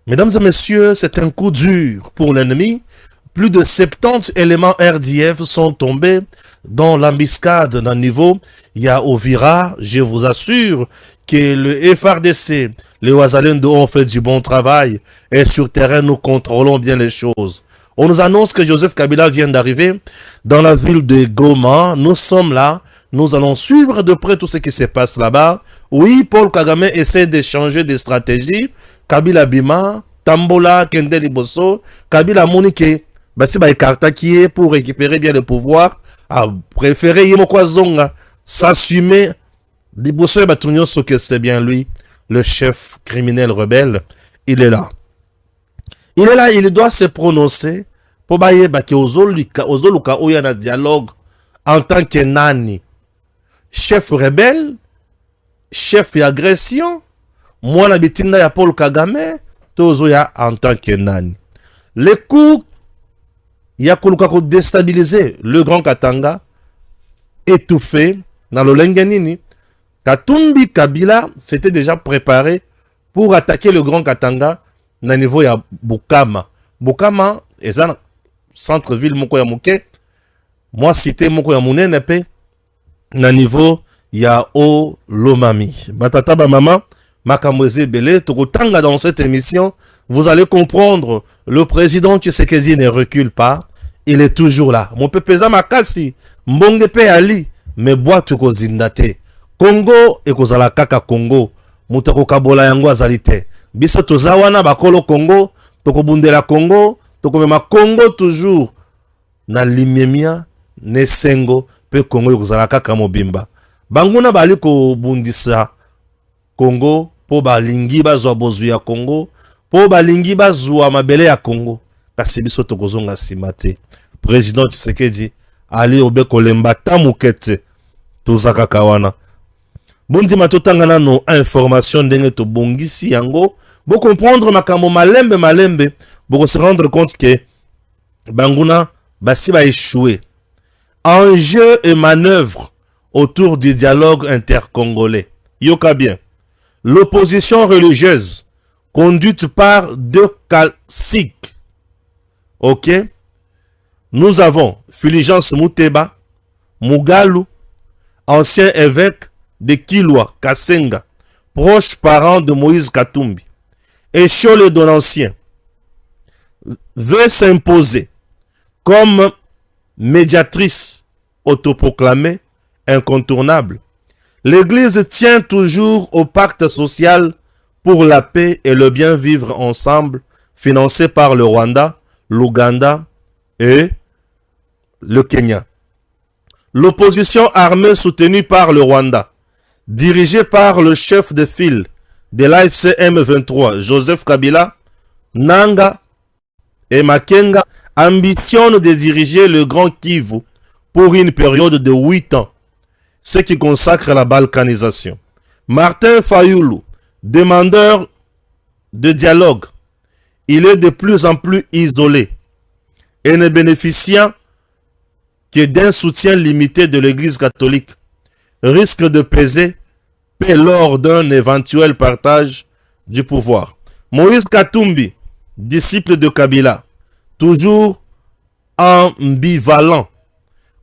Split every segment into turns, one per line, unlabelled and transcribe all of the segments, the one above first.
Mesdames et messieurs, c'est un coup dur pour l'ennemi. Plus de 70 éléments RDF sont tombés dans l'embuscade d'un niveau. Il y a Ovira, je vous assure que le FRDC, les Ouazalendo ont fait du bon travail et sur terrain, nous contrôlons bien les choses. On nous annonce que Joseph Kabila vient d'arriver dans la ville de Goma. Nous sommes là. Nous allons suivre de près tout ce qui se passe là-bas. Oui, Paul Kagame essaie d'échanger des stratégies. Kabila Bima, Tambola, Kende Liboso, Kabila Monike, Basi Baïkarta qui est pour récupérer bien le pouvoir, a préféré Yemokwa Zonga s'assumer. Liboso et Batunyo, ce que c'est bien lui, le chef criminel rebelle, il est là. Il est là, il doit se prononcer pour bailler Baki Ozoluka où il y a un dialogue en tant que nani. Chef rebelle, chef d'agression, moi la bitinda ya Paul Kagame, tozo ya en tant que nani. Les coups, il y a pour déstabiliser le grand Katanga, étouffé dans le Lengenini. Katumbi Kabila s'était déjà préparé pour attaquer le grand Katanga na niveau ya Bukama. Bukama est un centre-ville moko ya muke. Moi cité moko ya munene pe na niveau ya o Lomami. Batata ba mama makamweze belé tokotanga dans cette émission, vous allez comprendre, le président Tshisekedi ne recule pas, il est toujours là. Mon pepeza makasi mbonge pe ali me boîte ko zindate. Congo et kozala kaka Congo. Mutako kabola yango azalite. Biso tozawana bakolo Congo, tokobundela Congo, tokomema Congo toujours na limemia nesengo pe Congo kozala kaka mobimba. Banguna bali ko bundisa Congo po balingi bazwa bozu ya Congo, po balingi bazwa mabele ya Congo. Kasi biso tokozonga simate. Président Tshisekedi ali obeko lemba tamukete tozaka kawana. Bondi matotanga no information ndenge to bongisi yango, bo comprendre makamo malembe, bo se rendre compte que banguna basi ba échoué. Enjeu et manœuvre autour du dialogue intercongolais. Yoka bien. L'opposition religieuse conduite par deux caciques. Ok? Nous avons Fulgence Muteba, Mugalu, ancien évêque de Kilwa, Kasenga, proche parent de Moïse Katumbi, et Chiole Donancien, veut s'imposer comme médiatrice autoproclamée, incontournable. L'Église tient toujours au pacte social pour la paix et le bien vivre ensemble, financé par le Rwanda, l'Ouganda et le Kenya. L'opposition armée soutenue par le Rwanda, dirigée par le chef de file de l'AFC M23, Joseph Kabila, Nanga et Makenga, ambitionne de diriger le Grand Kivu pour une période de 8 ans, ce qui consacre la balkanisation. Martin Fayoulou, demandeur de dialogue, il est de plus en plus isolé et ne bénéficiant que d'un soutien limité de l'Église catholique, risque de peser lors d'un éventuel partage du pouvoir. Moïse Katumbi, disciple de Kabila, toujours ambivalent,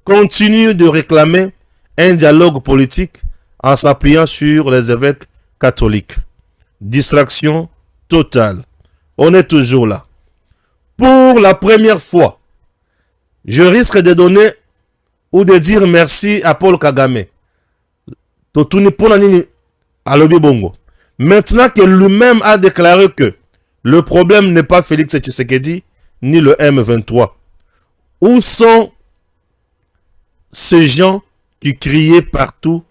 continue de réclamer un dialogue politique en s'appuyant sur les évêques catholiques. Distraction totale. On est toujours là. Pour la première fois, je risque de donner ou de dire merci à Paul Kagame. Maintenant que lui-même a déclaré que le problème n'est pas Félix Tshisekedi ni le M23. Où sont ces gens qui criaient partout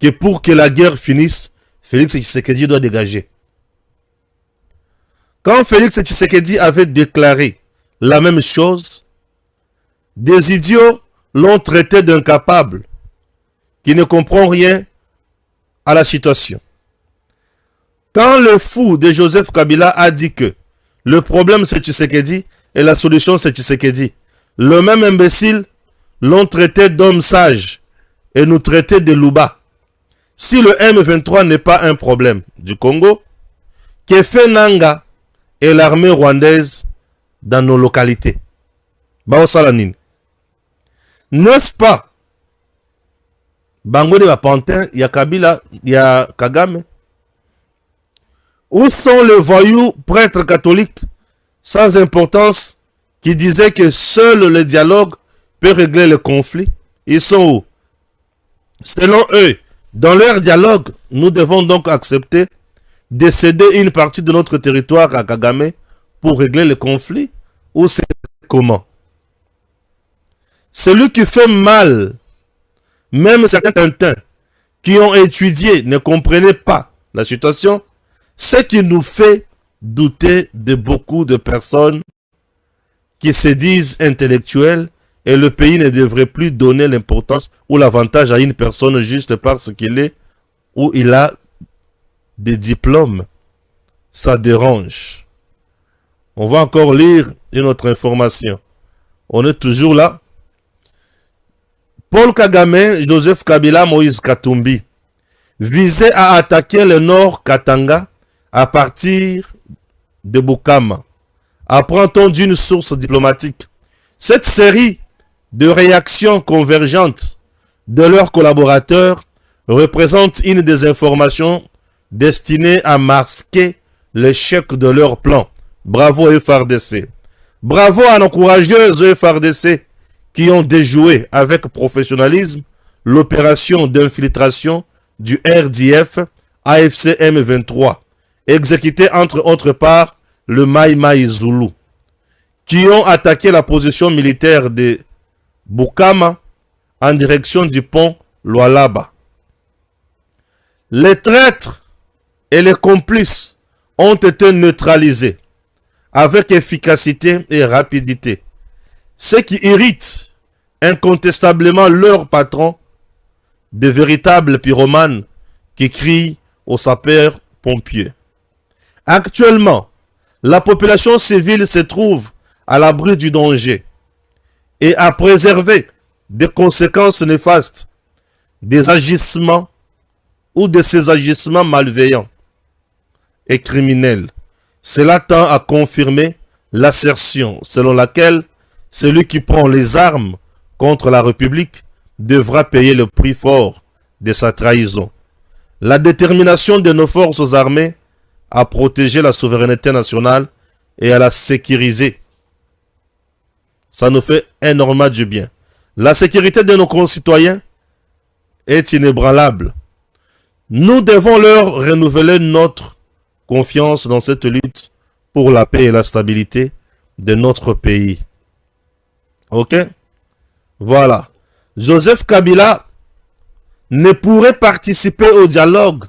que pour que la guerre finisse, Félix Tshisekedi doit dégager? Quand Félix Tshisekedi avait déclaré la même chose, des idiots l'ont traité d'incapable, qui ne comprend rien à la situation. Quand le fou de Joseph Kabila a dit que le problème c'est Tshisekedi et la solution c'est Tshisekedi, le même imbécile l'ont traité d'homme sage et nous traité de louba. Si le M23 n'est pas un problème du Congo, que fait Nanga et l'armée rwandaise dans nos localités. Baosalanine. N'est-ce pas? Bango de Bapantin, il y a Kabila, il y a Kagame. Où sont les voyous prêtres catholiques sans importance qui disaient que seul le dialogue peut régler le conflit? Ils sont où? Selon eux, dans leur dialogue, nous devons donc accepter de céder une partie de notre territoire à Kagame pour régler le conflit? Ou c'est comment? Celui qui fait mal, même certains Tintins qui ont étudié ne comprenaient pas la situation, ce qui nous fait douter de beaucoup de personnes qui se disent intellectuelles, et le pays ne devrait plus donner l'importance ou l'avantage à une personne juste parce qu'il est ou il a des diplômes. Ça dérange. On va encore lire une autre information. On est toujours là. Paul Kagame, Joseph Kabila, Moïse Katumbi visaient à attaquer le nord Katanga à partir de Bukama. Apprend-on d'une source diplomatique. Cette série de réactions convergentes de leurs collaborateurs représente une des informations destinées à masquer l'échec de leur plan. Bravo FARDC. Bravo à nos courageuses FARDC qui ont déjoué avec professionnalisme l'opération d'infiltration du RDF AFC M23, exécutée entre autres par le Mai Mai Zulu, qui ont attaqué la position militaire de Bukama en direction du pont Lualaba. Les traîtres et les complices ont été neutralisés avec efficacité et rapidité. Ce qui irrite incontestablement leur patron, de véritables pyromanes qui crient aux sapeurs-pompiers. Actuellement, la population civile se trouve à l'abri du danger et à préserver des conséquences néfastes des agissements ou de ces agissements malveillants et criminels. Cela tend à confirmer l'assertion selon laquelle celui qui prend les armes contre la République devra payer le prix fort de sa trahison. La détermination de nos forces armées à protéger la souveraineté nationale et à la sécuriser, ça nous fait énormément du bien. La sécurité de nos concitoyens est inébranlable. Nous devons leur renouveler notre confiance dans cette lutte pour la paix et la stabilité de notre pays. Ok? Voilà. Joseph Kabila ne pourrait participer au dialogue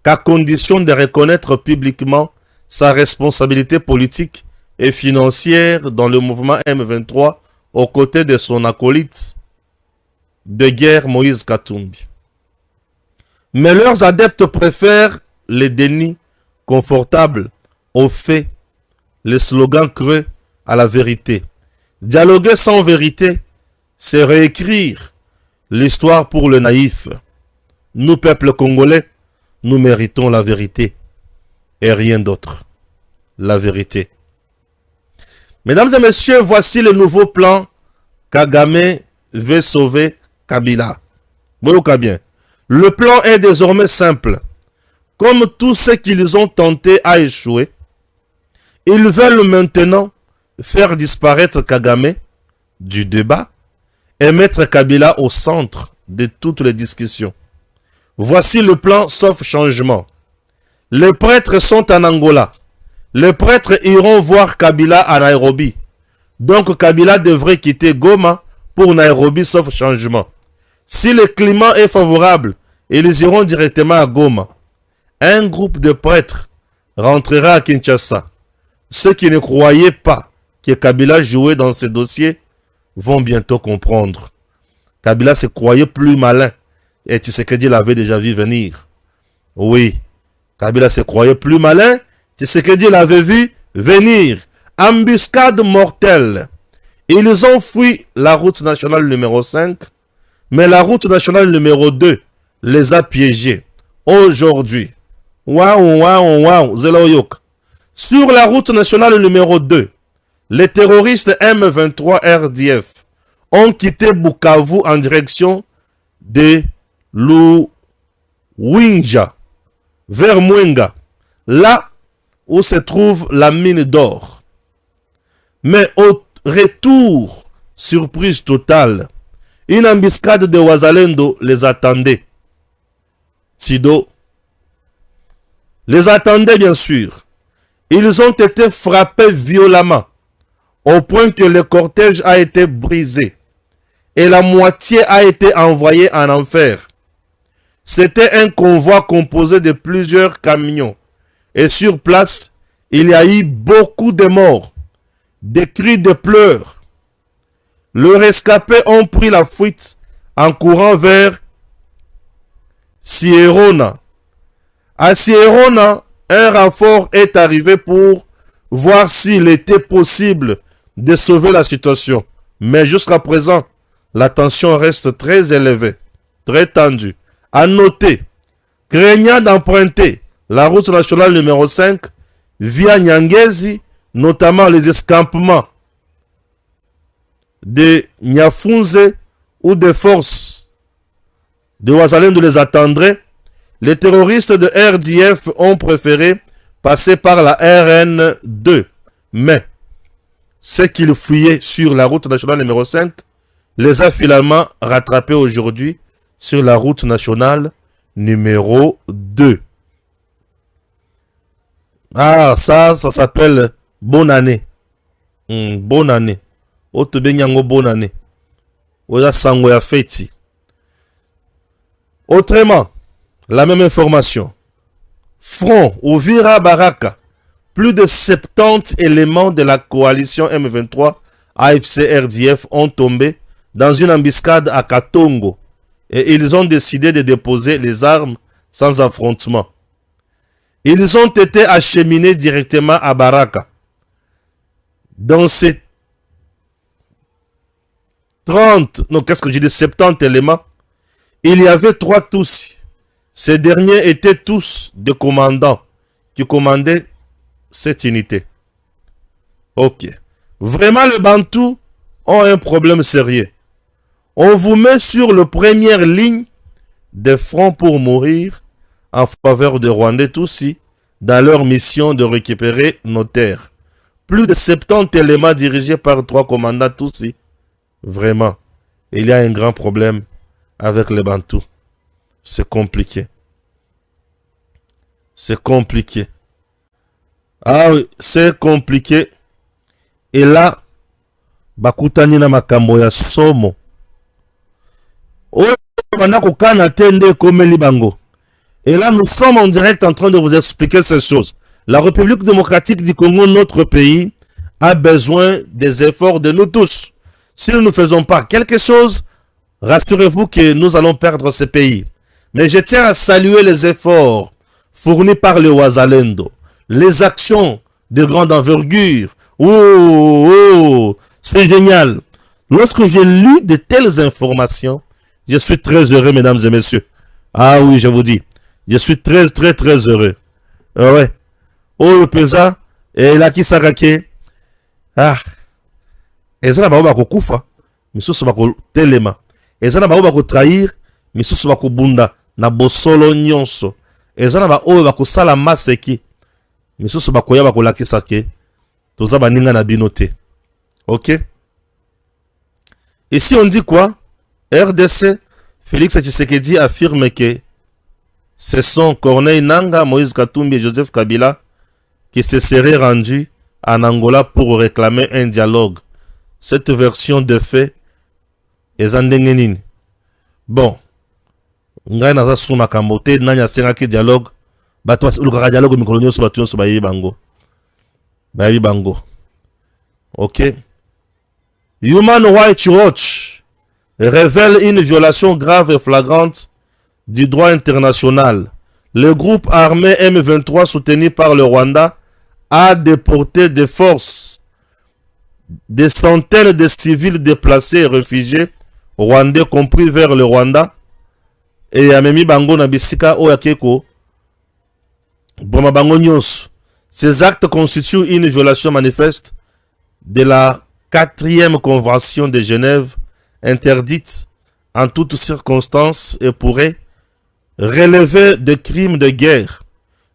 qu'à condition de reconnaître publiquement sa responsabilité politique et financière dans le mouvement M23 aux côtés de son acolyte de guerre Moïse Katumbi. Mais leurs adeptes préfèrent les dénis confortables aux faits, les slogans creux à la vérité. Dialoguer sans vérité, c'est réécrire l'histoire pour le naïf. Nous, peuple congolais, nous méritons la vérité et rien d'autre. La vérité. Mesdames et messieurs, voici le nouveau plan. Kagame veut sauver Kabila. Voyez bien. Le plan est désormais simple. Comme tout ce qu'ils ont tenté a échoué, ils veulent maintenant faire disparaître Kagame du débat et mettre Kabila au centre de toutes les discussions. Voici le plan sauf changement. Les prêtres sont en Angola. Les prêtres iront voir Kabila à Nairobi. Donc Kabila devrait quitter Goma pour Nairobi sauf changement. Si le climat est favorable, ils iront directement à Goma. Un groupe de prêtres rentrera à Kinshasa. Ceux qui ne croyaient pas que Kabila jouait dans ces dossiers vont bientôt comprendre. Kabila se croyait plus malin et Tshisekedi l'avait déjà vu venir. Oui, Kabila se croyait plus malin, Tshisekedi l'avait vu venir. Embuscade mortelle. Ils ont fui la route nationale numéro 5, mais la route nationale numéro 2 les a piégés. Aujourd'hui, waouh, waouh, waouh, Zeloyok. Sur la route nationale numéro 2, les terroristes M23 RDF ont quitté Bukavu en direction de Luwinja, vers Mwenga, là où se trouve la mine d'or. Mais au retour, surprise totale, une embuscade de Wazalendo les attendait. Tido les attendait bien sûr. Ils ont été frappés violemment, au point que le cortège a été brisé et la moitié a été envoyée en enfer. C'était un convoi composé de plusieurs camions et sur place, il y a eu beaucoup de morts, des cris de pleurs. Les rescapés ont pris la fuite en courant vers Sierrona. À Sierrona, un renfort est arrivé pour voir s'il était possible de sauver la situation. Mais jusqu'à présent, la tension reste très élevée, très tendue. À noter, craignant d'emprunter la route nationale numéro 5 via Nyangezi, notamment les escampements de Nyafunze ou des forces de Wazalendo les attendraient, les terroristes de RDF ont préféré passer par la RN2. Mais ce qu'ils fuyaient sur la route nationale numéro 5 les a finalement rattrapés aujourd'hui sur la route nationale numéro 2. Ah, ça s'appelle bonne année. Bonne année. Bonne année. Autrement, la même information. Front Uvira Baraka. Plus de 70 éléments de la coalition M23 AFC RDF ont tombé dans une embuscade à Katongo et ils ont décidé de déposer les armes sans affrontement. Ils ont été acheminés directement à Baraka. Dans ces 70 éléments, il y avait 3 Tutsis. Ces derniers étaient tous des commandants qui commandaient cette unité. Ok. Vraiment, les Bantous ont un problème sérieux. On vous met sur la première ligne des fronts pour mourir en faveur des Rwandais Tutsis dans leur mission de récupérer nos terres. Plus de 70 éléments dirigés par 3 commandants Tutsis. Vraiment, il y a un grand problème avec les Bantous. C'est compliqué. C'est compliqué. Ah oui, c'est compliqué. Et là, bakutani na makambo ya somo. Et là, nous sommes en direct en train de vous expliquer ces choses. La République démocratique du Congo, notre pays, a besoin des efforts de nous tous. Si nous ne faisons pas quelque chose, rassurez-vous que nous allons perdre ce pays. Mais je tiens à saluer les efforts fournis par le Wazalendo, les actions de grande envergure. Oh, c'est génial. Lorsque j'ai lu de telles informations, je suis très heureux, mesdames et messieurs. Ah oui, je vous dis, je suis très heureux. Ah ouais. Oh, le pesa, et là qui s'arrête. Ah. Et ça, ba ko kufa, misusu ba ko telema. Et ça, ba ko trahir, misusu ba ko bunda na bosolo nyonso. Et ça, ba ko sala maseki. Misusu ba ko ya ba ko lakisa ke. Toza ba ninga na binote. OK? Ici on dit quoi? RDC, Félix Tshisekedi affirme que ce sont Corneille Nangaa, Moïse Katumbi et Joseph Kabila qui se seraient rendus en Angola pour réclamer un dialogue. Cette version de fait est en dengenine. Bon, ngai naza suma kambote nanya senga ki dialogue, bato ulukaka dialogue mikolonyo so bato so bayi bango. Bayi bango. OK. Human Rights Watch révèle une violation grave et flagrante du droit international. Le groupe armé M23 soutenu par le Rwanda a déporté de force des centaines de civils déplacés et réfugiés rwandais compris vers le Rwanda et amemi bango na bisika oyakeko boma bango nyonso. Ces actes constituent une violation manifeste de la 4e Convention de Genève, interdite en toutes circonstances et pourrait relever de crimes de guerre.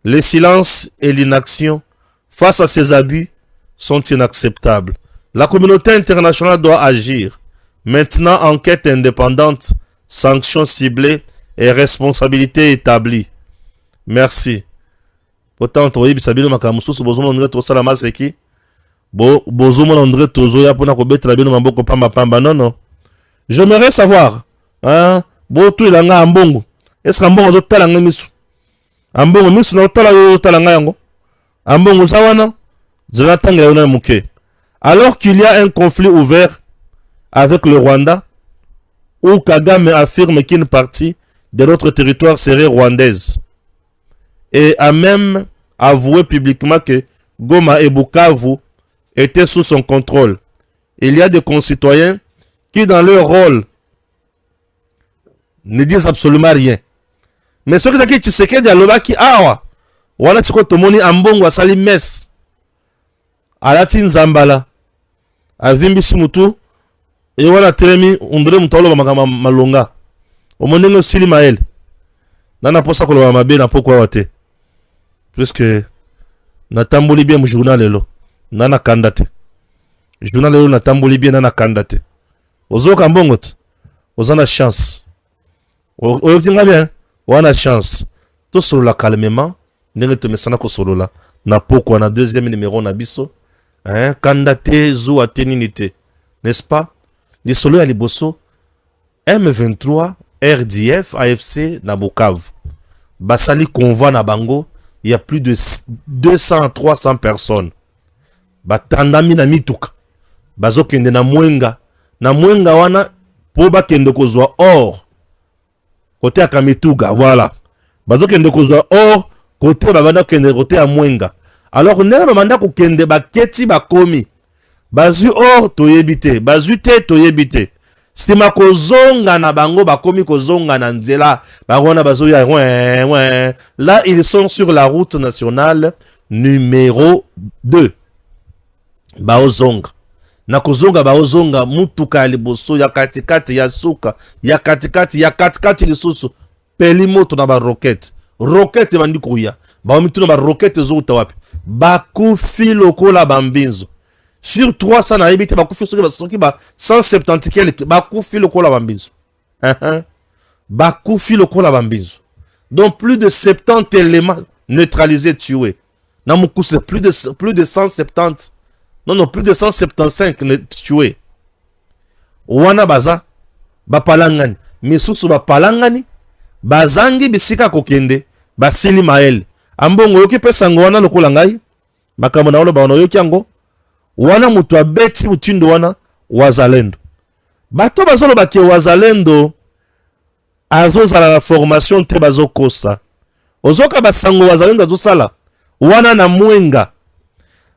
Le silence et l'inaction face à ces abus sont inacceptables. La communauté internationale doit agir. Maintenant, enquête indépendante, sanctions ciblées et responsabilités établies. Merci. Pourtant, tu as dit que besoin de tout ça la masse qui besoin de tout ça pour nous mettre la bien dans beaucoup pamba pamba non non. J'aimerais savoir hein bon tout il a un ambongo. Est-ce qu'un bon autre talent misu? Ambongo misu na talent talent yango. Ambongo sawana Jonathan Léonard Mouké. Alors qu'il y a un conflit ouvert avec le Rwanda, où Kagame affirme qu'une partie de notre territoire serait rwandaise, et a même avoué publiquement que Goma et Bukavu étaient sous son contrôle. Il y a des concitoyens qui, dans leur rôle, ne disent absolument rien. Mais ce que j'ai dit, c'est que dialogue qui a, voilà ce que tout le monde a mbongo a sali mes, a latin zambala, a vimbi simutu, et voilà tremi, on dirait mutalo malonga. Au monde no sili mael. Nana posa ko lo mabe na poko wate. Puisque na tamboli bien mu journal lelo. Nana kandate. Journal lelo na tamboli bien nana kandate. Ozoka mbongot. Ozana chance. Oyokinga bien. Wana chance. To solo la calmement. Nenge te mesana ko solo la. Na poko na deuxième numéro na biso. Hein, kandate zo ateninite. N'est-ce pas? Les solo ya liboso. M23 RDF, AFC, na Bukavu. Basali convoi na bango, il y a plus de 200 à 300 personnes. Batandami na mituka. Bazo kende na mwenga. Na mwenga wana, po ba kende kozwa or. Kote ya Kamituga, voilà. Bazo kende kozwa or, kote babanda kende kote ya mwenga. Alors, nera babanda ko kende baketi bakomi. Bazu or, toyebite. Bazu te, toyebite. Sima kozonga na bango bakomi kozonga na nzela bagona bazoya là ils sont sur la route nationale numéro 2 baozonga na kozonga baozonga mutuka liboso ya katikati ya suka ya katikati lisusu peli moto na ba roquette bandi kuya ba mituna ba roquette zo utawapi bakufi lokola bambinzo. Sur 300 na ebite bakufi soki ba 170 kele bakufi lokola bambizo. Bakufi lokola bambizo. Donc plus de 70 éléments neutralisés tués. Na mukuse plus de 170. Non, plus de 175 tués. Wana baza bapalangani, misusu bapalangani, bazangi bisika kokende, basili mael. Ambongo yoki pesa ngwana lokola ngai. Makambo na ono ba ono yoki yango. Wana mutu abeti utindo wana wazalendo. Bato bazolo baki wazalendo azozala la formation te bazo kosa. Ozoka basango wazalendo azosala. Wana na mwenga.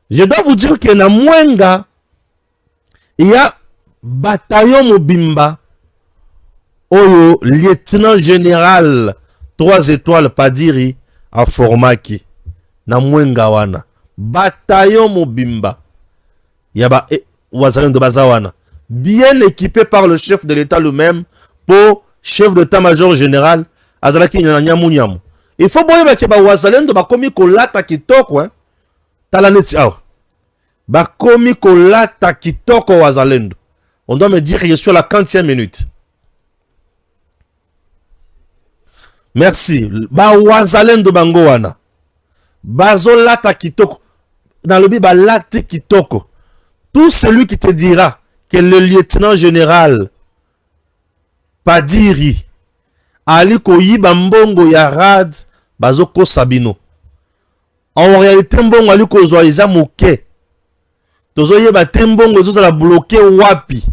Je dois vous dire que na mwenga il y a bataillon mobimba oyo lieutenant général 3 étoiles Padiri a formaki. Na mwenga wana. Bataillon mobimba. Yaba wazalendo bazawana bien équipé par le chef de l'état lui-même pour chef d'état-major général azalaki nyamu. Il faut boye ba wazalendo bakomi kolata kitoko hein. Tala neti aw. Bakomi kolata kitoko wazalendo. On doit me dire que je suis à la 40e minute. Merci. Ba wazalendo bango wana. Bazolata kitoko. Dans le biba lati kitoko. Tout celui qui te dira que le lieutenant général Padiri Ali koyiba mbongo ya rad bazoko sabino. En réalité mbongo ali kozwa iza moke. Tozo yeba tembongo tozo la bloqué wapi.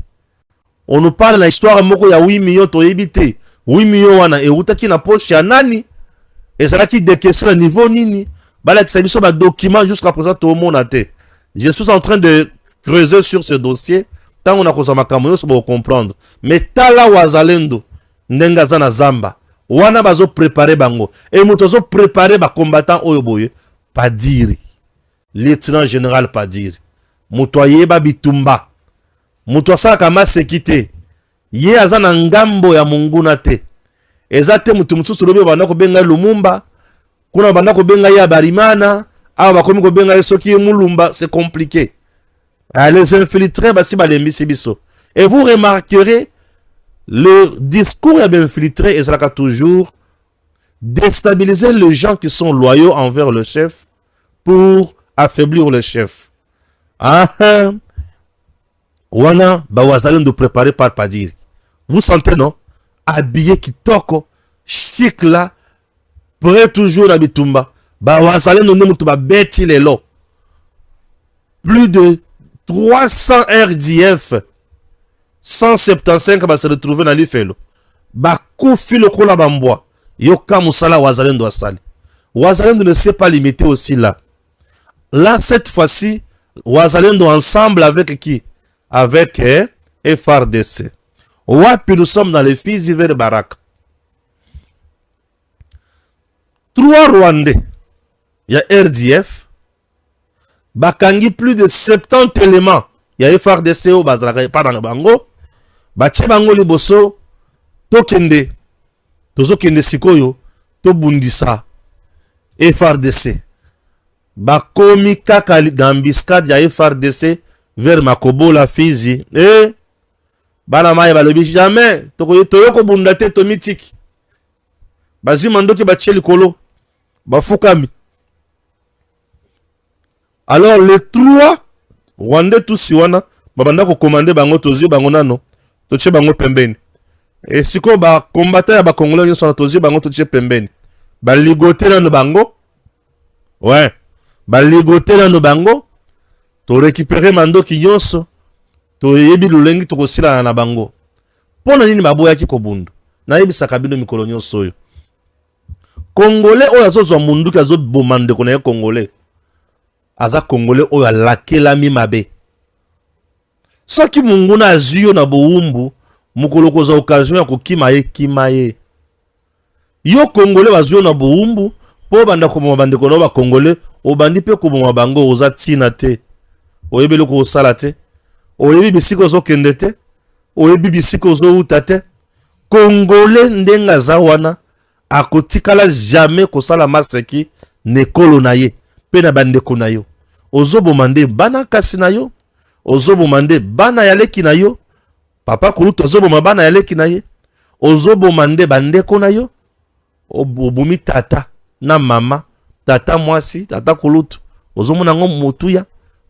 On nous parle de l'histoire moko ya 8 millions to yebite. 8 millions wana e utaki na poche ya nani? Et ça qui décaisse le niveau nini? Bala kisabiso ba document jusqu'à présent tout le monde a été. Je suis en train de creuser sur ce dossier. Tant on a causé ma caméra, pour comprendre. Mais tala wazalendo, ndenga zana zamba. Wana bazo préparer bango. Et mutozo préparer ba combattant oyoboye. Padiri. lieutenant général Padir. Mutoye ba bitumba. Mutosa kama sekite. Ye azana ngambo ya munguna te. Ezate mutu mususu lobi banda ko benga Lumumba. Kuna banda ko benga ya Barimana. Awa bakomi ko benga soki mulumba, c'est compliqué. Les infiltrés basi balembi sibiso. Et vous remarquerez le discours est bien infiltré et ça a toujours déstabiliser les gens qui sont loyaux envers le chef pour affaiblir le chef. Ah, wana bawazalendo de préparer par Padir. Vous sentez non? Habillé kitoko, chic là, prêt toujours à bitumba. Bawazalendo ne mutuba beti lelo. Plus de 300 RDF 175 va se retrouver dans l'ifelo. Bakufi le kola bamboa. Yoka musala wazalendo asali. Wazalendo ne s'est pas limité aussi là. Là, cette fois-ci, wazalendo ensemble avec qui? Avec FRDC. Wapi nous sommes dans les filles vers Barak. 3 Rwandais. Il y a RDF. Bakangi plus de 70 éléments. Il y a FRDC au Bazalaka, pas dans le bango. Bache bango liboso. Tokende. Tozo kende sikoyo. To bundisa. FRDC. Bakomi kaka d'ambiscade ya FRDC vers Makobo la Fizi. Bana maye balobi jamais. Toyoko bundate to mythique. Bazi mandoki bache likolo. Bafukami. Alors les 3 Rwandais tous siwana babanda ko commander bango tozi bango nano toche bango pembeni. Et siko ba combattant ya ba congolais nyonso na tozi bango toche pembeni. Ba ligoter na bango. Ouais. Ba ligoter na bango. To récupérer mandoki nyonso. To yebi lulengi to kosila na bango. Pona nini baboya ki kobundu. Na yebisaka bino mikolo nyonso yo. Congolais oyo azozwa munduki azobomande kona ye Congolais. Aza Congolais oyo alakelami mabe. Soki munguna azuyo na boumbu, mukolo koza occasion ya kokima ye kima ye. Yo Congolais bazuyo na boumbu, po banda ko mabande kono ba Congolais, obandi pe ko mabango oza tina te. Oyebelo ko sala te. Oyebi bisiko zo kende te. Oyebi bisiko zo uta te. Congolais ndenga za wana akotikala jamais ko sala maseki nekolo na ye. Pena bande ko na yo. Ozobo mande bana kasi na yo. Ozobo mande bana yaleki na yo. Papa kulutu ozobo mabana yaleki na ye. Ozobo mande bande ko na yo. Obumi tata na mama. Tata mwasi, tata kulutu. Ozomo nango mutuya.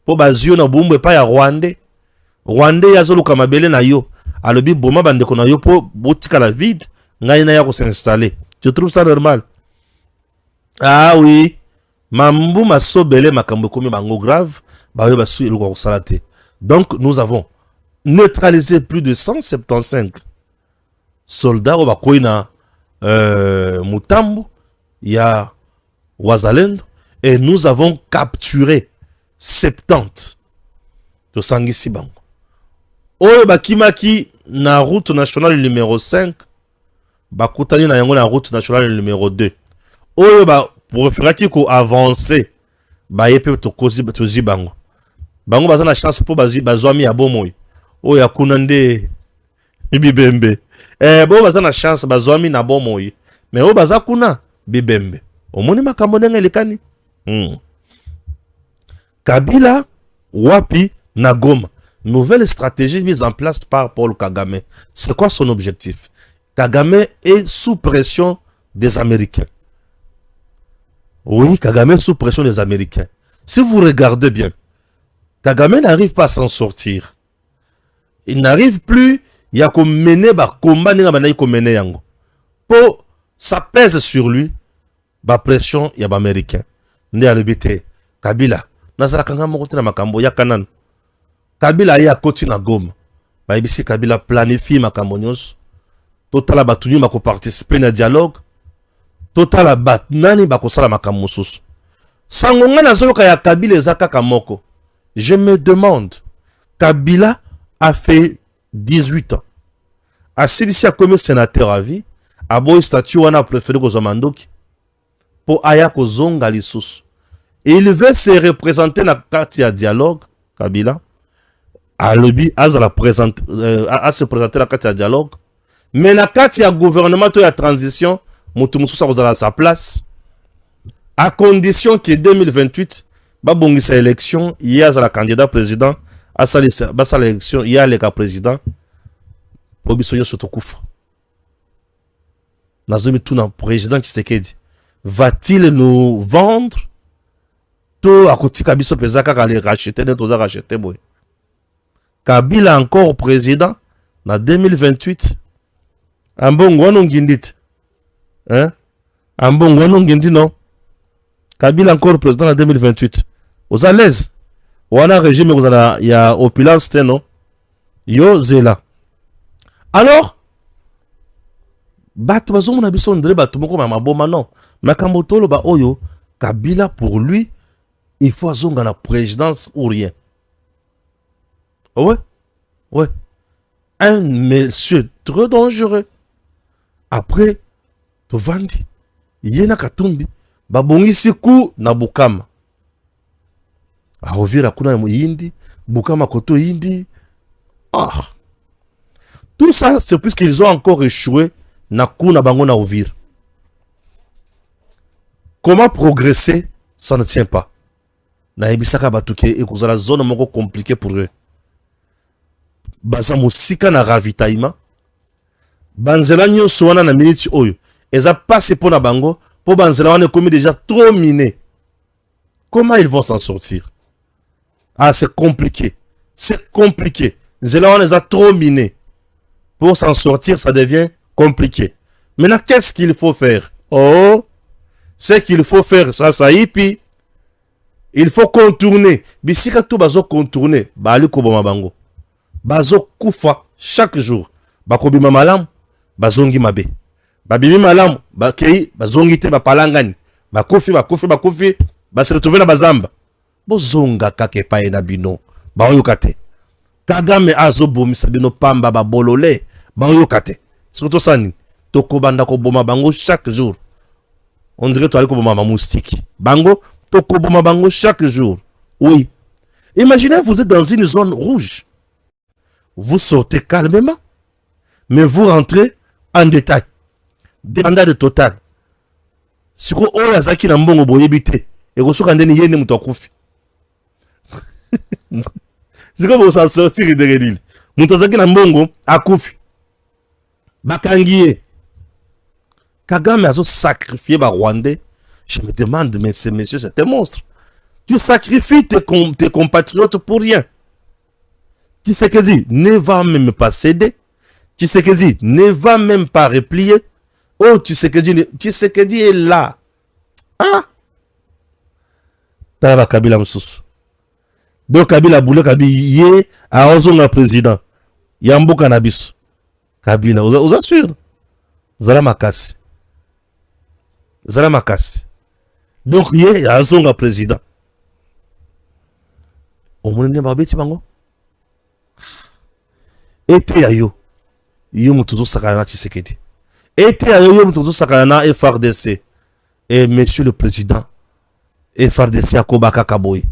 Po bazio na bumbu epa ya Rwandais. Rwandais ya zolu kamabele na yo. Alobi boma bande ko na yo po botika la vide. Ngai na ya ko s'installer. Tu trouves ça normal? Ah oui. Mambu masobele makambo komi bango grave, ba yo basu eloko salate. Donc nous avons neutralisé plus de 175 soldats au bakoina Mutambo, il y a Wazalendo et nous avons capturé 70 de Sangisi Bango. Oyo bakimaki na route nationale numéro 5, bakutani na yango na route nationale numéro 2. Oyo ba pour faire qu'il avancer, bah y peut to causer tozi bango. Bango baza na chance pour bazwami ya bomoy. O ya kunande bibembe. Bo baza na chance bazwami na bomoy. Mais o baza kuna bibembe. Omoni makambo ndenge lekani. Kabila wapi na Goma. Nouvelle stratégie mise en place par Paul Kagame. C'est quoi son objectif? Kagame est sous pression des Américains. Oui, Kagame est sous pression des Américains. Si vous regardez bien, Kagame n'arrive pas à s'en sortir. Il n'arrive plus, il y a comme mener ba combat ni ngabana ko mener yango. Pour ça pèse sur lui, ba pression ya ba américain. Ndi alibité Kabila. Nazara kanga moko na makambo ya kanan. Kabila ya koti na Goma. Ba ibisi Kabila planifie makambo nyonso. Totala batuni mako participer na dialogue. Total bat nani bakosala makambo mosusu. Sangonga na zoloka ya Kabila ezaka kamoko. Je me demande, Kabila a fait 18 ans. Asilisi a comme sénateur à vie, a boy statut wana préféré ko zamandoki. Po aya ko zonga lisusu. Et il veut se représenter dans la carte de dialogue, Kabila. À se présenter dans la carte de dialogue. Mais dans la carte de gouvernement, il y a transition, Moutoumoussou à sa place. À condition que 2028, il y a élection, il y a le candidat président, à l'élection, il y a le président. Pour bisoyo sotokufa. Nazomi tout le président Tshisekedi. Va-t-il nous vendre? Tout à côté Kabiso pesa kaka les racheter, net aux racheter boy. Kabila encore président en 2028. Ambongo non gindit. Hein? Ambongo non gindit non. Kabila encore président en 2028. Aux à l'aise. Ou un régime où il y a opulence non. Yo zela. Alors, bato bazomo na biso ndre bato moko maboma non. Makambo tolo ba oyo Kabila pour lui, il faut azonga na présidence ou rien. Ouais. Ouais. Un monsieur trop dangereux. Après, Tovandi, Yena Katumbi, babongisi ku na Bukama. Aovira kuna yindi, Bukama koto yindi. Ah. Tout ça, c'est puisqu'ils ont encore échoué na kuna bango na Ovira. Comment progresser? Ça ne tient pas. Na ebisaka batuke et la zone moko compliquée pour eux. Baza musika na ravitaillement. Banzela nyonso wana na minute oyo. Eza passe pour na bango. Pour banzela wana commis déjà trop miné. Comment ils vont s'en sortir? Ah, c'est compliqué. C'est compliqué. Zela wana eza trop miné. Pour s'en sortir, ça devient compliqué. Maintenant, qu'est-ce qu'il faut faire? Oh, c'est qu'il faut faire ça y puis il faut contourner. Bisika tout bazo contourner. Bali koboma bango. Bazo kufa chaque jour. Bakobima malam, bazongi mabe. Babimi malam, bakei, bazongi te bapalangani. Bakufi, base retrouver na bazamba. Bozonga kake pae na bino. Baoyokate. Kagame azo bomisa bino pamba babolole. Baoyokate. Surtout ça ni. Tokobanda koboma bango chaque jour. On dirait toi koboma moustique. Bango, tokoboma bango chaque jour. Oui. Imaginez, vous êtes dans une zone rouge. Vous sortez calmement, mais vous rentrez en détail. Débandade totale. Si vous avez un zaki na mbongo boyebite, et vous avez un yéne moutokufi. C'est comme vous s'en sortir de l'île. Moutozaki na mbongo akufi. Bakangiye. Kagame a sacrifié les Rwandais. Je me demande, mais ces messieurs, c'est un monstre. Tu sacrifies tes compatriotes pour rien. Tshisekedi ne va même pas céder. Tshisekedi ne va même pas replier. Oh, Tshisekedi est là. Ah! Taba Kabila Moussous. Donc Kabila boule Kabila yé à Ozonga président. Yambo Cannabis. Kabila, vous assure. Zala Makasi. Zala Makasi. Donc yé à Ozonga président. Au moins n'y a pas bêti bango. Ete ya yo mutuzo sakana Tshisekedi. Ete ya yo mutuzo sakana FRDC. Et monsieur le président, FRDC akobaka kaboye.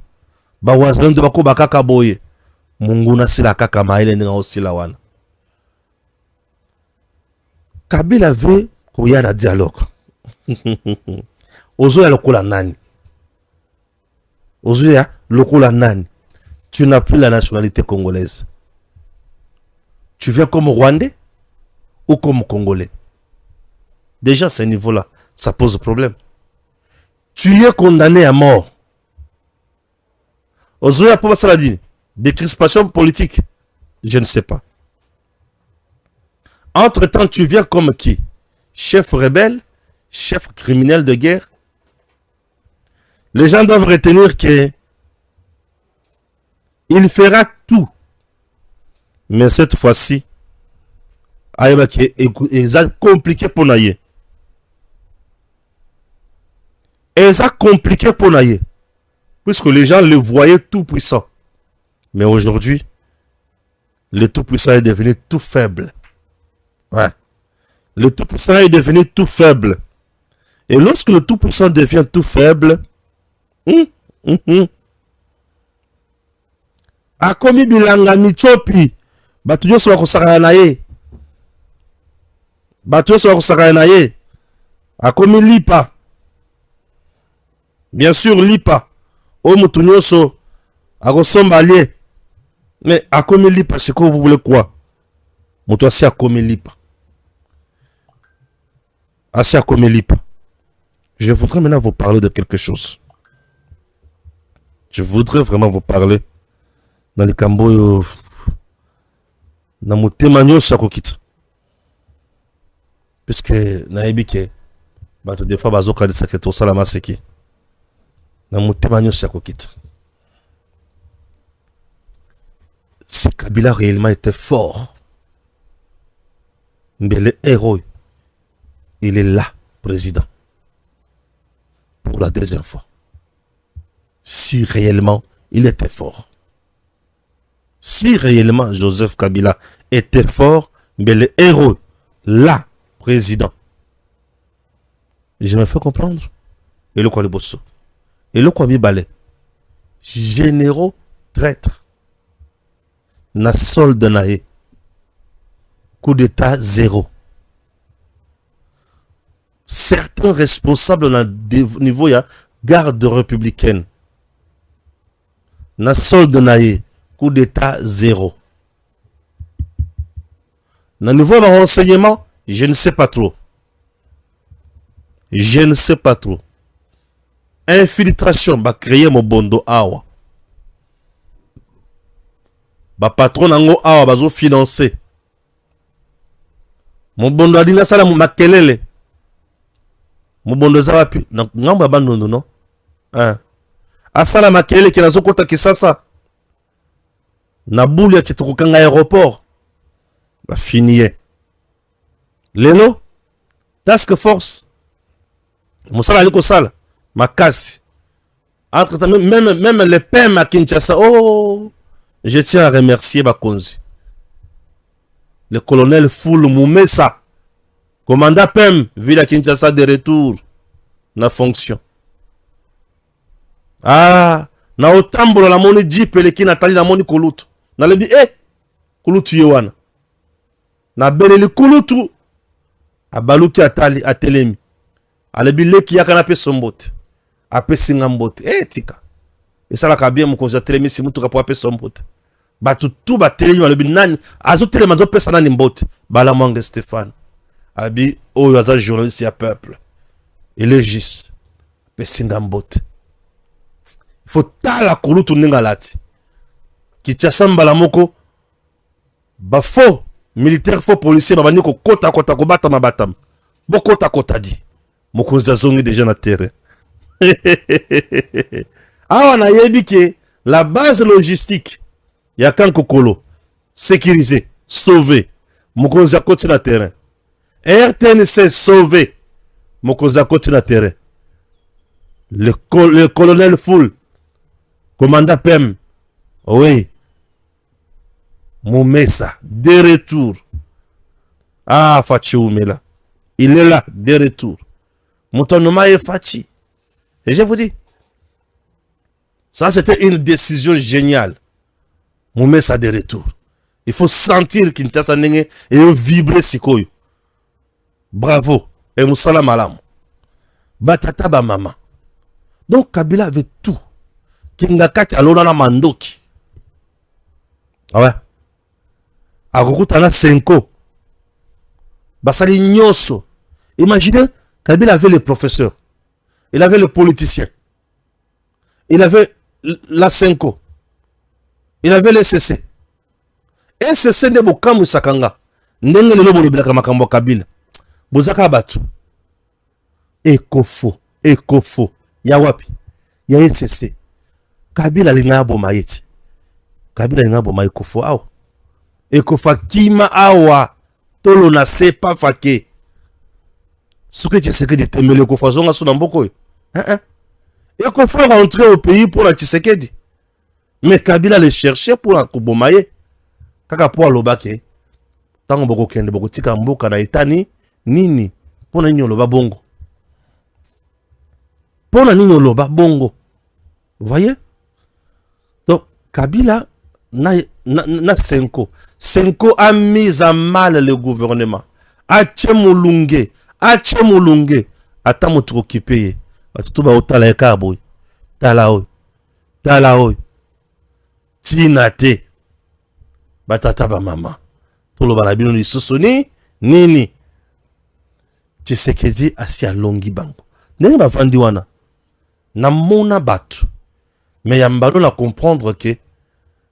Ba wazalendo bakobaka kaboye. Munguna sila kaka maile nga osila wana. Kabila veut qu'il y ait un dialogue. Ozo ya lokola nani. Ozo ya lokola nani. Tu n'as plus la nationalité congolaise. Tu viens comme Rwandais ou comme Congolais? Déjà, à ce niveau-là, ça pose problème. Tu es condamné à mort. Ozoya pour ça dit, des crispations politiques, je ne sais pas. Entre-temps, tu viens comme qui? Chef rebelle, chef criminel de guerre. Les gens doivent retenir que il fera tout. Mais cette fois-ci, c'est compliqué pour naïe. C'est compliqué pour naïe. Puisque les gens le voyaient tout puissant. Mais aujourd'hui, le tout puissant est devenu tout faible. Ouais. Le tout puissant est devenu tout faible. Et lorsque le tout puissant devient tout faible, Akomi bilanga mitsopi. Batu nyonso bakosakana na ye. Batu nyonso bakosakana na ye. Akomi lipa. Bien sûr lipa. O mutu nyonso akosomba lie. Mais akomi lipa, c'est quoi vous voulez quoi? Mutu asi akomi lipa. Asi akomi lipa. Je voudrais maintenant vous parler de quelque chose. Je voudrais vraiment vous parler dans les cambo dans mon témoignage sakokit. Puisque naebi ke bato des fois bazoka de saketo salama seki. Dans mon témoignage sakokit. Si Kabila réellement était fort, mais le héros, il est là, président. Pour la deuxième fois. Si réellement il était fort. Si réellement Joseph Kabila était fort, mais le héros, là, président. Je me fais comprendre. Et le quoi le bosso. Et le quoi balai. Généraux traîtres. Na solde nae. Coup d'état zéro. Certains responsables dans le niveau ya garde républicaine. Na solde nae. Coup d'état zéro. Dans le niveau de renseignement, je ne sais pas trop. Je ne sais pas trop. Infiltration, va créer mon bondo awa. Ba patron nango awa bazo financer. Mon bondo adina sala makelele. Mon bondo zawapi. Ngamba bandondo non. Hein. Asala makelele ki nazo kota kisasa. Na boule ki tukukanga aéroport. Ba finiye. Lelo. Task force. Mosala aliko sala. Makasi. Entre temps, même les PEM à Kinshasa. Oh. Je tiens à remercier Bakonzi. Le colonel Foul Moumessa. Commandant PEM, ville à Kinshasa de retour. Na fonction. Ah. Na otambola la moni jeep le ki natali la moni kulutu. Na lebi kulutu yewana. Na beleli kulutu. Abaluti atali atelemi. Alebi leki yaka na pe sombote. Ape singambote. Tika. Et ça la kabia mukonza telemi si mutu kapo ape sombote. Batu tu ba telemi alebi nani. Azo telemi azo pesa nani mbote. Bala Mwange Stéphane. Abi oyo aza journaliste ya peuple. Elégis. Ape singambote. Il faut tala kulutu ninga lati. Kinshasa mbala moko. Ba faux militaire faux policier babani ko kota ko batama batama. Bo kota di. Mokonza zongi déjà na terre. Awa na yebi ke la base logistique ya Kankokolo sécurisé, sauvé. Mokonza koti na terrain. RTNC sauvé. Mokonza koti na terrain. Le colonel Foul, commandant PEM, oui. Moumessa, de retour. Ah, Fachi Oumela. Il est là, de retour. Moutonoma est Fachi. Et je vous dis, ça c'était une décision géniale. Moumessa de retour. Il faut sentir Kinshasa Nenge et vibrer Sikoyo. Bravo. Et Moussala Malam. Batata ba mama. Donc Kabila avait tout. Kingakati alona na mandoki. Ah ouais. Akokutana Senko. Basali Nyoso. Imaginez, Kabila avait les professeurs. Il avait le politicien. Il avait la Senko. Il avait le SCC. SCC de Bokamu Sakanga. Ndenge lelo bolobelaka makambo Kabila. Bozaka batu. Ekofo. Ya wapi? Ya SCC. Kabila linga boma yeti. Kabila linga boma ekofo awa. Ekofa kima awa. Tolo na sepa fake. Souke Tshisekedi temele ekofa zonga sou na mboko. Ekofa rentrer au pays pour la Tshisekedi. Mais Kabila le cherchait pour la Kubomaye. Kaka po alobake. Tango boko kende boko tika mboka na etani. Nini. Pona nini oloba bongo. Pona nini oloba bongo. Vous voyez? Donc, Kabila na Senko. Senko a mis à mal le gouvernement. Achemulunge. Ata moto occupé. Tout ba otala ekaboy. Talaoy. Tinate. Batata ba mama. Tout le balabino ni susuni. Nini. Tshisekedi asi alongi bango. Nene ba vandi wana. Na mona batu. Mais yambalo na comprendre que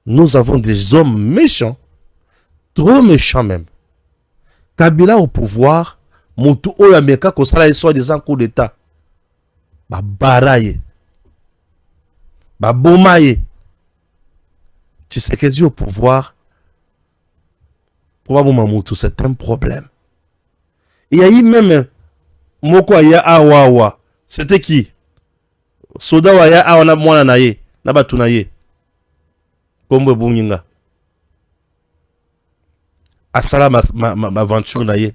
nous avons des hommes méchants. Trop méchants même. Kabila au pouvoir. Mutu oyo ameka kosala soit des coup d'état. Ba baraye. Ba bomaye. Tshisekedi au pouvoir. Probablement Mutu, c'est un problème. Il y a eu même Moko ya awawa. C'était qui? Soda wa ya awana mwana na ye. Na batu na ye. Kombo bunyinga. Asala ma aventure na ye.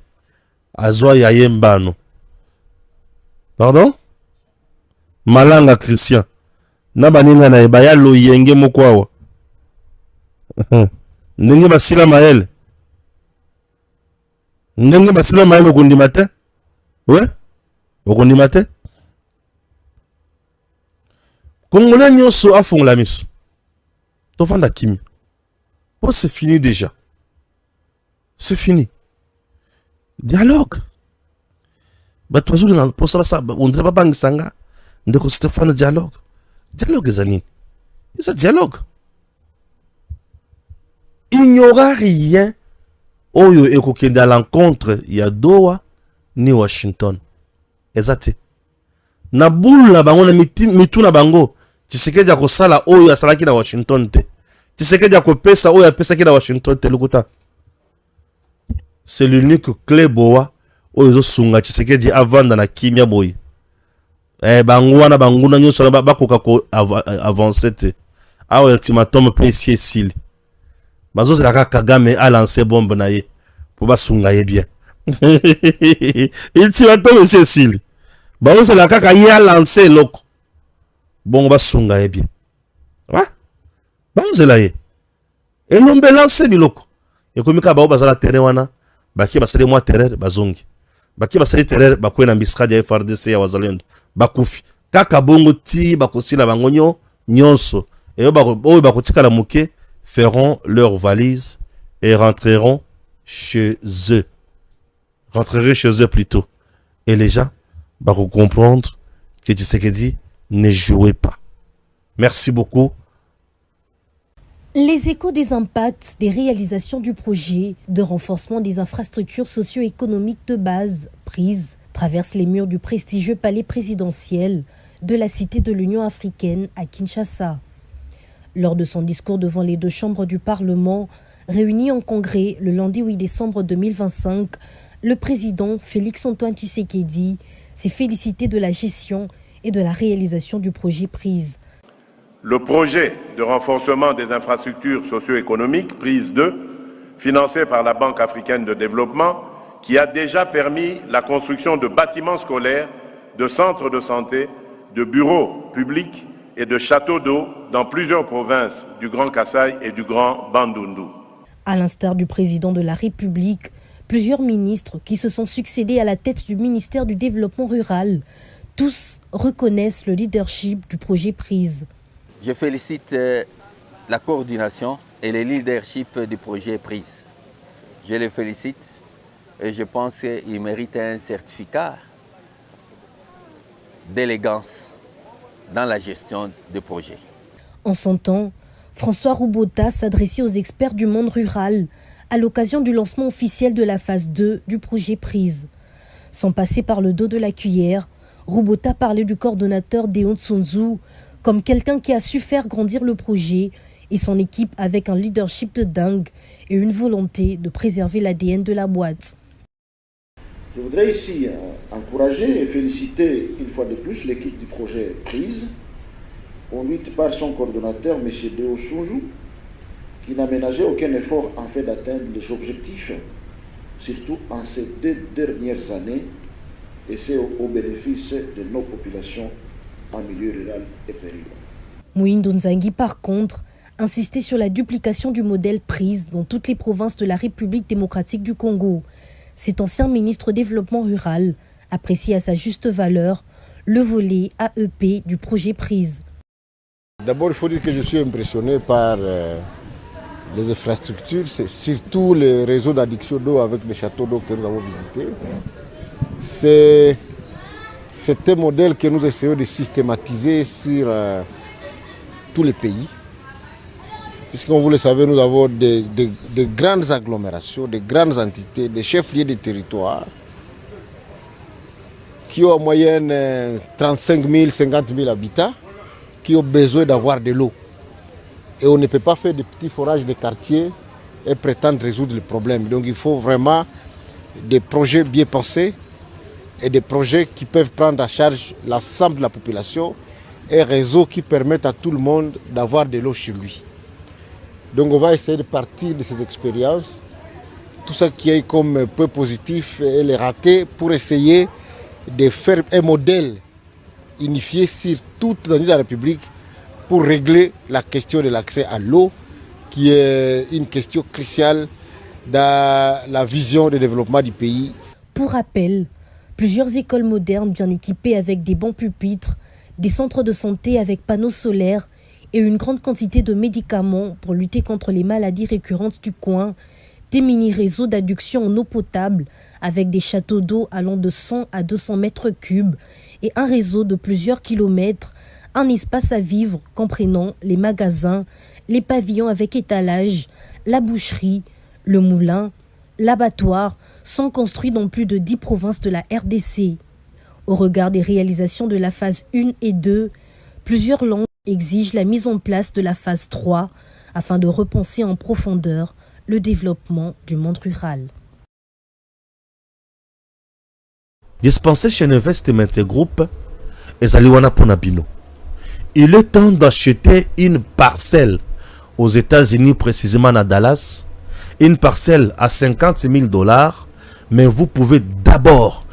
Azwa ya ye mbano. Pardon? Malanga Christian. Na baninga na ye. Baya lo yenge moko awa. Ndenge basila maele. Ndenge basila maele okundi matin? Ouais? Okundi matin? Congolais nyonso afong la miso. Tofanda kimi. Oh, c'est fini déjà. C'est fini. Dialogue. Bah, toi, pour ça, on ne dirait pas Bangisanga. On dirait Stéphane dialogue. Dialogue, Zanine. C'est dialogue. Il n'y aura rien. Oh, et dans l'encontre, il y a Doha ni Washington. Exact. Na boule na bango na mitu na bango. Tshisekedi akosala oyo asalaki na Washington te. Tshisekedi akopesa oyo apesaki na Washington te lukuta. C'est l'unique clé boa oyo sunga Tshisekedi avanda na kimia boy. Bango wana bango na nyoso na bakoka ko avancer te. Awa ultimatum pe ici sili. Bazo zela Kagame a lancé bombe na ye pour basunga ye bien. Ultimatum ici sili. Bazo zela kaka ye a lancé loko. Bon basunga ye bien. Ouais? Bazo zela ye. Et non be lancé biloko. Et comme ka ba bazala terrain wana. Baki basali mwa terreur bazongi. Baki basali terreur bakwe na miskadi ya FRDC ya wazalendo. Bakufi. Kaka bongo ti bakosila bangonyo nyonso. Et oyo bakotika la muke feront leurs valises et rentreront chez eux. Rentreront chez eux plutôt. Et les gens vont comprendre que Tshisekedi ne jouait pas. Merci beaucoup.
Les échos des impacts des réalisations du projet de renforcement des infrastructures socio-économiques de base prises traversent les murs du prestigieux palais présidentiel de la Cité de l'Union africaine à Kinshasa. Lors de son discours devant les deux chambres du Parlement, réunies en congrès le lundi 8 décembre 2025, le président Félix-Antoine Tshisekedi s'est félicité de la gestion et de la réalisation du projet prise.
Le projet de renforcement des infrastructures socio-économiques, prise 2, financé par la Banque africaine de développement, qui a déjà permis la construction de bâtiments scolaires, de centres de santé, de bureaux publics et de châteaux d'eau dans plusieurs provinces du Grand Kasaï et du Grand Bandundu.
À l'instar du président de la République, plusieurs ministres qui se sont succédés à la tête du ministère du Développement rural, tous reconnaissent le leadership du projet prise.
Je félicite la coordination et le leadership du projet prise. Je les félicite et je pense qu'ils méritent un certificat d'élégance dans la gestion du projet.
En son temps, François Roubota s'adressait aux experts du monde rural à l'occasion du lancement officiel de la phase 2 du projet prise. Sans passer par le dos de la cuillère, Roubota parlait du coordonnateur Déon Tsunzu comme quelqu'un qui a su faire grandir le projet et son équipe avec un leadership de dingue et une volonté de préserver l'ADN de la boîte.
Je voudrais ici encourager et féliciter une fois de plus l'équipe du projet Prise, conduite par son coordonnateur, M. Déon Tsunzu, qui n'a ménagé aucun effort en fait d'atteindre les objectifs, surtout en ces 2 dernières années, et c'est au bénéfice de nos populations en milieu rural et périurbain.
Mouindo Nzangi, par contre, insistait sur la duplication du modèle prise dans toutes les provinces de la République démocratique du Congo. Cet ancien ministre développement rural apprécie à sa juste valeur le volet AEP du projet prise.
D'abord, il faut dire que je suis impressionné par les infrastructures, c'est surtout le réseau d'adduction d'eau avec les châteaux d'eau que nous avons visités. C'est un modèle que nous essayons de systématiser sur tous les pays. Puisqu'on vous le savez, nous avons de grandes agglomérations, de grandes entités, des chefs-lieux de territoire qui ont en moyenne 35 000, 50 000 habitants qui ont besoin d'avoir de l'eau. Et on ne peut pas faire des petits forages de quartier et prétendre résoudre le problème. Donc il faut vraiment des projets bien pensés et des projets qui peuvent prendre en charge l'ensemble de la population et réseaux qui permettent à tout le monde d'avoir de l'eau chez lui. Donc on va essayer de partir de ces expériences, tout ça qui est comme peu positif et les rater pour essayer de faire un modèle unifié sur toute la République pour régler la question de l'accès à l'eau, qui est une question cruciale dans la vision de développement du pays.
Pour rappel, plusieurs écoles modernes bien équipées avec des bons pupitres, des centres de santé avec panneaux solaires et une grande quantité de médicaments pour lutter contre les maladies récurrentes du coin, des mini-réseaux d'adduction en eau potable avec des châteaux d'eau allant de 100 à 200 mètres cubes et un réseau de plusieurs kilomètres, un espace à vivre comprenant les magasins, les pavillons avec étalage, la boucherie, le moulin, l'abattoir sont construits dans plus de 10 provinces de la RDC. Au regard des réalisations de la phase 1 et 2, plusieurs langues exigent la mise en place de la phase 3 afin de repenser en profondeur le développement du monde rural.
Dispensé chez Investment Group et Zaliwana Ponabino. Il est temps d'acheter une parcelle aux États-Unis, précisément à Dallas, une parcelle à $50 000, mais vous pouvez d'abord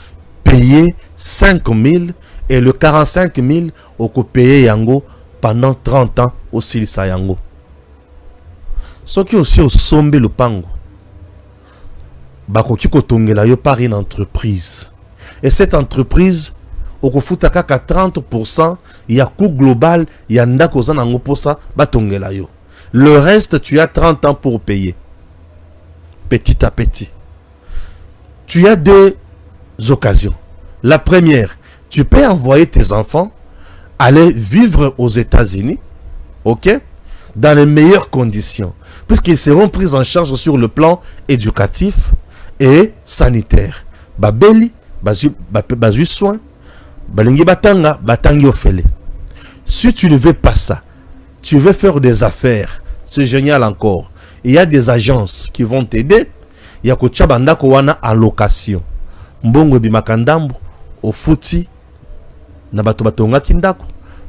payer 5 000 et le 45 000 au payer Yango pendant 30 ans au Silisa Yango. Ce qui aussi au sombe le pango, bakoki kotongela yo par une entreprise. Et cette entreprise, au kofutaka 30%, il y a coût global, il y a ndako zanango posa batongela yo. Le reste, tu as 30 ans pour payer. Petit à petit. Tu as deux occasions. La première, tu peux envoyer tes enfants aller vivre aux États-Unis, ok, dans les meilleures conditions, puisqu'ils seront pris en charge sur le plan éducatif et sanitaire. Babeli, bazu soin, balingi batanga, batangi ofele. Si tu ne veux pas ça, tu veux faire des affaires, c'est génial encore. Il y a des agences qui vont t'aider. Il y a Kochabanda Kowana en location. Mbongo bimakandambo, ofuti, na bato batonga kindako.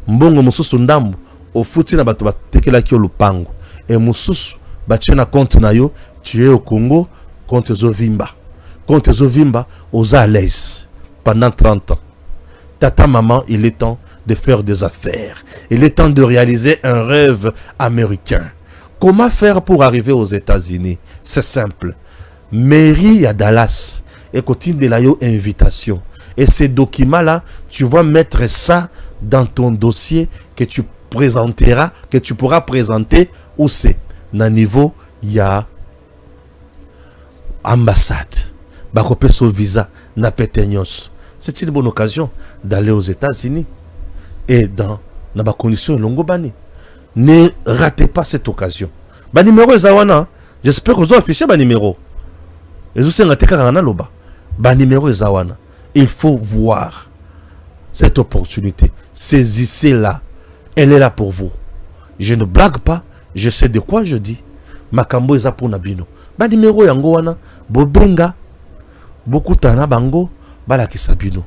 Mbongo mususu ndambo, ofuti na bato batekela kyo lupango. Et mususu, bachena compte na yo, tu es au Congo, compte Zovimba. Compte Zovimba, aux à l'aise, pendant 30 ans. Tata, maman, il est temps de faire des affaires. Il est temps de réaliser un rêve américain. Comment faire pour arriver aux États-Unis? C'est simple. Mairie à Dallas et continue de la invitation. Et ces documents-là, tu vas mettre ça dans ton dossier que tu présenteras, que tu pourras présenter où c'est. Dans niveau, il y a ambassade. Bakopeso visa, na petenyos. C'est une bonne occasion d'aller aux États-Unis et dans la condition longobani. Ne ratez pas cette occasion. Ba numéro ezawana, j'espère que vous affichez ba numéro. Et vous savez loba. Ba numéro ezawana. Il faut voir cette opportunité. Saisissez-la. Elle est là pour vous. Je ne blague pas, je sais de quoi je dis. Makambo eza pour nabino. Ba numéro yango wana, bobenga beaucoup tana bango bala kisabino.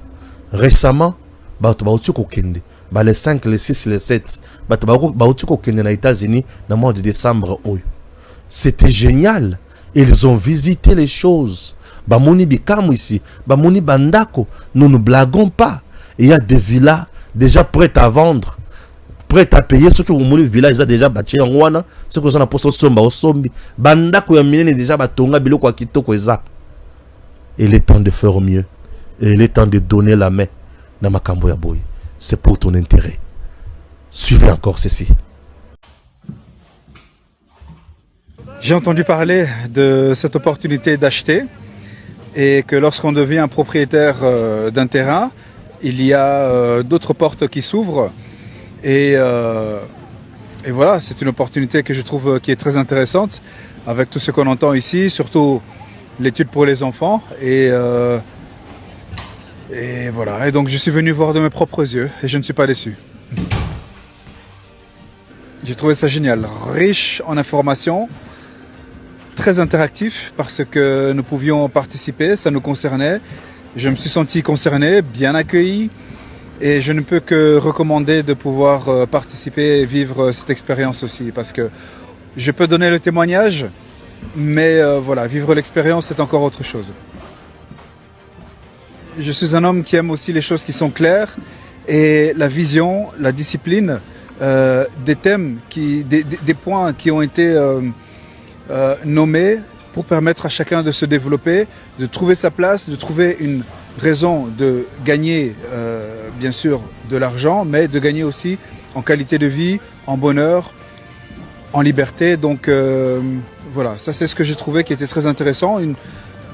Récemment, ba bauti ko kende. Bah, les 5, les 6, les 7, aux États-Unis dans le mois de décembre. C'était génial. Ils ont visité les choses. Bah, Moni Bikam ici, bah, Moni Bandako. Nous ne blaguons pas. Il y a des villas déjà prêtes à vendre. prêt à payer ce que vous voulez. Le village a déjà bâti en Wana. Ce que vous avez pour somba au sombi. Banda Koyamine déjà batonga bilo kwa kito kweza. Il est temps de faire mieux. Et il est temps de donner la main dans Makambo ya boy. C'est pour ton intérêt. Suivez encore ceci.
J'ai entendu parler de cette opportunité d'acheter et que lorsqu'on devient propriétaire d'un terrain, il y a d'autres portes qui s'ouvrent et voilà, c'est une opportunité que je trouve qui est très intéressante avec tout ce qu'on entend ici, surtout l'étude pour les enfants et voilà. Et donc je suis venu voir de mes propres yeux et je ne suis pas déçu. J'ai trouvé ça génial, riche en informations, très interactif parce que nous pouvions participer, ça nous concernait. Je me suis senti concerné, bien accueilli et je ne peux que recommander de pouvoir participer et vivre cette expérience aussi parce que je peux donner le témoignage, mais voilà, vivre l'expérience c'est encore autre chose. Je suis un homme qui aime aussi les choses qui sont claires et la vision, la discipline, des thèmes, des points qui ont été nommés pour permettre à chacun de se développer, de trouver sa place, de trouver une raison de gagner bien sûr de l'argent, mais de gagner aussi en qualité de vie, en bonheur, en liberté. Donc voilà, ça c'est ce que j'ai trouvé qui était très intéressant.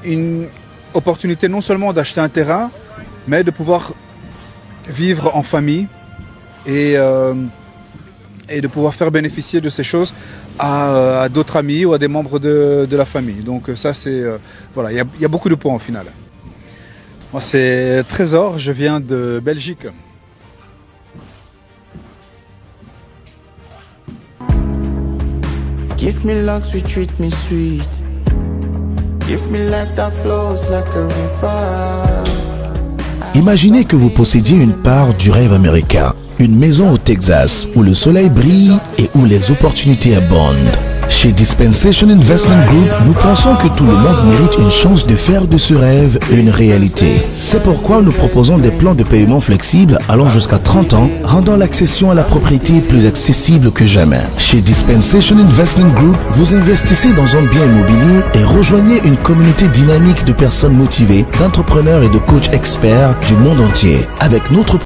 Une opportunité non seulement d'acheter un terrain, mais de pouvoir vivre en famille et de pouvoir faire bénéficier de ces choses à d'autres amis ou à des membres de la famille. Donc ça c'est voilà, il y a beaucoup de points au final. Moi c'est Trésor, je viens de Belgique.
Give me luck, treat me sweet. Give me life that flows like a river.
Imaginez que vous possédiez une part du rêve américain, une maison au Texas où le soleil brille et où les opportunités abondent. Chez Dispensation Investment Group, nous pensons que tout le monde mérite une chance de faire de ce rêve une réalité. C'est pourquoi nous proposons des plans de paiement flexibles allant jusqu'à 30 ans, rendant l'accession à la propriété plus accessible que jamais. Chez Dispensation Investment Group, vous investissez dans un bien immobilier et rejoignez une communauté dynamique de personnes motivées, d'entrepreneurs et de coachs experts du monde entier. Avec notre